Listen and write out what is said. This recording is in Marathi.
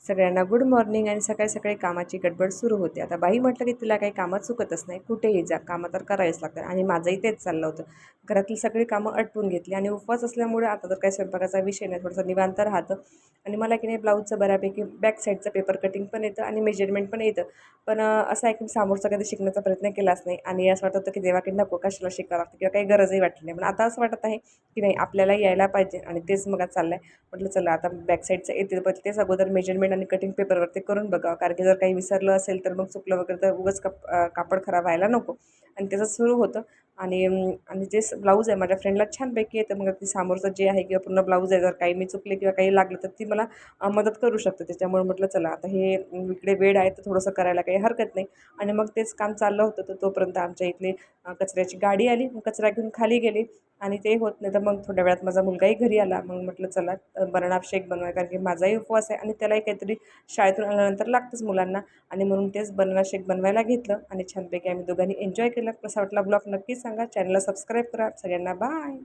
सगळ्यांना गुड मॉर्निंग. आणि सकाळी सकाळी कामाची गडबड सुरू होते. आता बाई म्हटलं की तिला काही कामं चुकतच नाही, कुठेही जा कामं तर करावीच लागतात. आणि माझंही तेच चाललं होतं. घरातली सगळी कामं आटपून घेतली आणि उपवास असल्यामुळे आता तर काही स्वयंपाकाचा विषय नाही, थोडंसं निवांत राहतं. आणि मला की नाही ब्लाऊजचं बऱ्यापैकी बॅक साईडचं पेपर कटिंग पण येतं आणि मेजरमेंट पण येतं. पण असं आहे की समोरचा कधी शिकण्याचा प्रयत्न केलाच नाही आणि असं वाटत होतं की देवा की नको कशाला शिकावं लागतं किंवा काही गरजही वाटली नाही. पण आता असं वाटत आहे की नाही आपल्याला यायला पाहिजे आणि तेच मग आज चाललं आहे. म्हटलं चला आता बॅक साईडचं येते, पण तेच अगोदर मेजरमेंट आणि कटिंग पेपरवरती करून बघावं, कारण की जर काही विसरलं असेल तर मग चुकलं वगैरे तर उगाच कापड खराब व्हायला नको. आणि त्याचं सुरू होतं. आणि जे ब्लाऊज आहे माझ्या फ्रेंडला छानपैकी येतं, मग ती समोरचं जे आहे किंवा पूर्ण ब्लाऊज आहे, जर काही मी चुकले किंवा काही लागलं तर ती मला मदत करू शकते. त्याच्यामुळे म्हटलं चला आता हे इकडे वेळ आहे तर थोडंसं करायला काही हरकत नाही. आणि मग तेच काम चाललं होतं, तर तोपर्यंत आमच्या इथली कचऱ्याची गाडी आली. मग कचरा घेऊन खाली गेली आणि ते होत नाही तर मग थोड्या वेळात माझा मुलगाही घरी आला. मग म्हटलं चला बनाना शेक बनवाय, कारण की माझाही उपवास आहे आणि त्यालाही काहीतरी शाळेतून आल्यानंतर लागतंच मुलांना. आणि म्हणून तेच बनाना शेक बनवायला घेतलं आणि छानपैकी आम्ही दोघांनी एन्जॉय केलं. कसा वाटला ब्लॉग नक्की सांगा. चॅनलला सबस्क्राईब करा. सगळ्यांना बाय.